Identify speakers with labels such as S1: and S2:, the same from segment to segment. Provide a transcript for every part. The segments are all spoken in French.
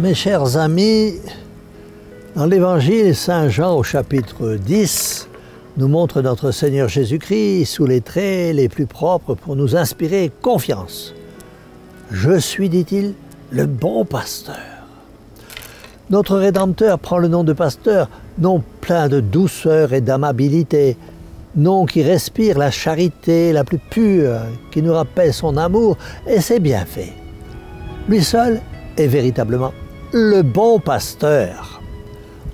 S1: Mes chers amis, dans l'Évangile, Saint Jean au chapitre 10 nous montre notre Seigneur Jésus-Christ sous les traits les plus propres pour nous inspirer confiance. Je suis, dit-il, le bon pasteur. Notre Rédempteur prend le nom de pasteur, nom plein de douceur et d'amabilité, nom qui respire la charité la plus pure, qui nous rappelle son amour et ses bienfaits. Lui seul est véritablement le bon pasteur.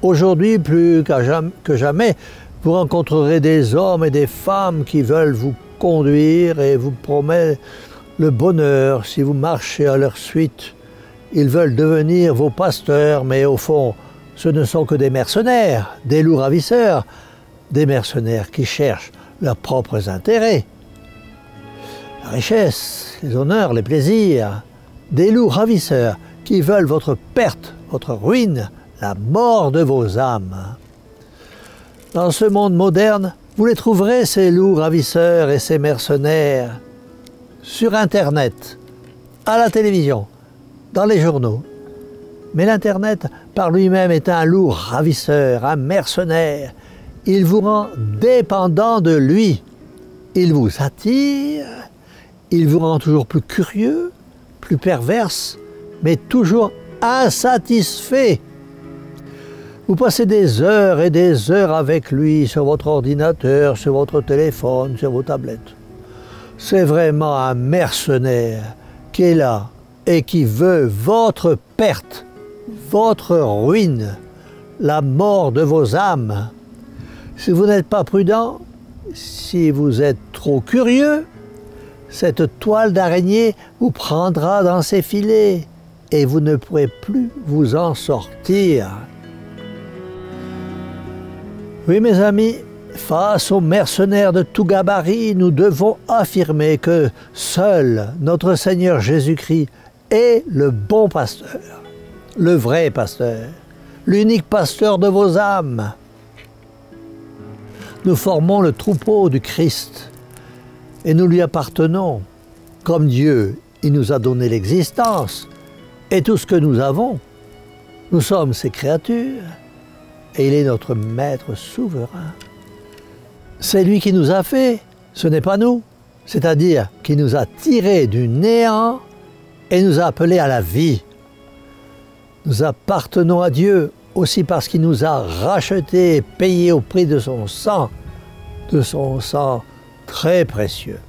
S1: Aujourd'hui, plus que jamais, vous rencontrerez des hommes et des femmes qui veulent vous conduire et vous promettent le bonheur si vous marchez à leur suite. Ils veulent devenir vos pasteurs, mais au fond, ce ne sont que des mercenaires, des loups ravisseurs, des mercenaires qui cherchent leurs propres intérêts. La richesse, les honneurs, les plaisirs, des loups ravisseurs qui veulent votre perte, votre ruine, la mort de vos âmes. Dans ce monde moderne, vous les trouverez, ces loups ravisseurs et ces mercenaires, sur Internet, à la télévision, dans les journaux. Mais l'Internet, par lui-même, est un loup ravisseur, un mercenaire. Il vous rend dépendant de lui. Il vous attire, il vous rend toujours plus curieux, plus perverse, mais toujours insatisfait. Vous passez des heures et des heures avec lui sur votre ordinateur, sur votre téléphone, sur vos tablettes. C'est vraiment un mercenaire qui est là et qui veut votre perte, votre ruine, la mort de vos âmes. Si vous n'êtes pas prudent, si vous êtes trop curieux, cette toile d'araignée vous prendra dans ses filets et vous ne pourrez plus vous en sortir. Oui, mes amis, face aux mercenaires de tout gabarit, nous devons affirmer que seul notre Seigneur Jésus-Christ est le bon pasteur, le vrai pasteur, l'unique pasteur de vos âmes. Nous formons le troupeau du Christ et nous lui appartenons. Comme Dieu, il nous a donné l'existence et tout ce que nous avons. Nous sommes ses créatures et il est notre maître souverain. C'est lui qui nous a fait, ce n'est pas nous, c'est-à-dire qui nous a tirés du néant et nous a appelés à la vie. Nous appartenons à Dieu aussi parce qu'il nous a rachetés et payés au prix de son sang très précieux.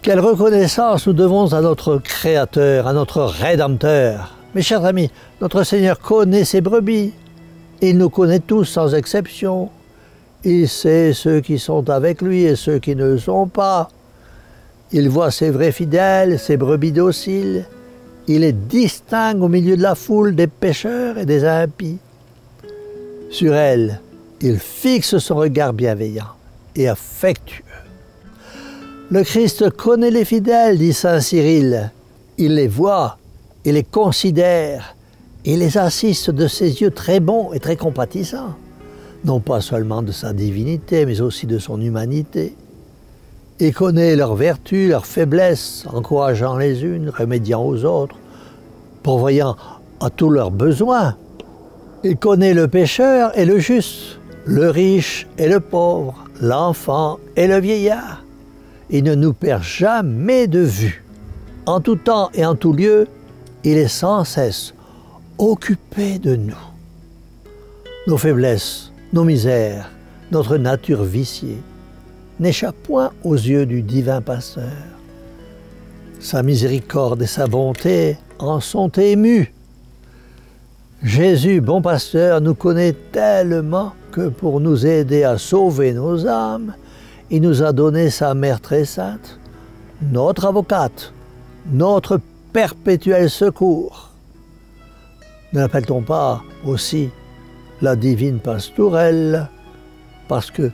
S1: Quelle reconnaissance nous devons à notre Créateur, à notre Rédempteur. Mes chers amis, notre Seigneur connaît ses brebis. Il nous connaît tous sans exception. Il sait ceux qui sont avec lui et ceux qui ne le sont pas. Il voit ses vrais fidèles, ses brebis dociles. Il les distingue au milieu de la foule des pécheurs et des impies. Sur elles, il fixe son regard bienveillant et affectueux. Le Christ connaît les fidèles, dit saint Cyril. Il les voit, il les considère, il les assiste de ses yeux très bons et très compatissants, non pas seulement de sa divinité, mais aussi de son humanité. Il connaît leurs vertus, leurs faiblesses, encourageant les unes, remédiant aux autres, pourvoyant à tous leurs besoins. Il connaît le pécheur et le juste, le riche et le pauvre, l'enfant et le vieillard. Il ne nous perd jamais de vue. En tout temps et en tout lieu, il est sans cesse occupé de nous. Nos faiblesses, nos misères, notre nature viciée n'échappent point aux yeux du divin pasteur. Sa miséricorde et sa bonté en sont émus. Jésus, bon pasteur, nous connaît tellement que pour nous aider à sauver nos âmes, il nous a donné sa Mère très sainte, notre avocate, notre perpétuel secours. Ne l'appelle-t-on pas aussi la divine pastourelle, parce qu'elle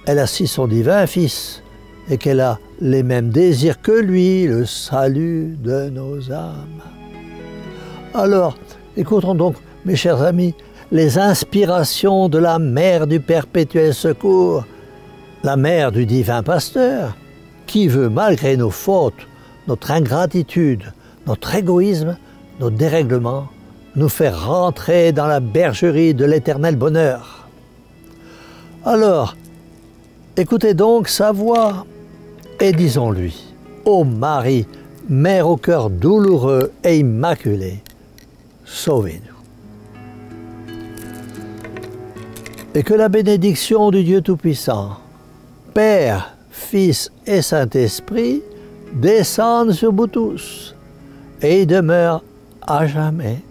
S1: a si son divin Fils et qu'elle a les mêmes désirs que lui, le salut de nos âmes. Alors, écoutons donc, mes chers amis, les inspirations de la Mère du perpétuel secours, la Mère du divin pasteur, qui veut, malgré nos fautes, notre ingratitude, notre égoïsme, nos dérèglements, nous faire rentrer dans la bergerie de l'éternel bonheur. Alors, écoutez donc sa voix et disons-lui, ô Marie, mère au cœur douloureux et immaculé, sauvez-nous. Et que la bénédiction du Dieu Tout-Puissant, Père, Fils et Saint-Esprit, descende sur vous tous et y demeure à jamais.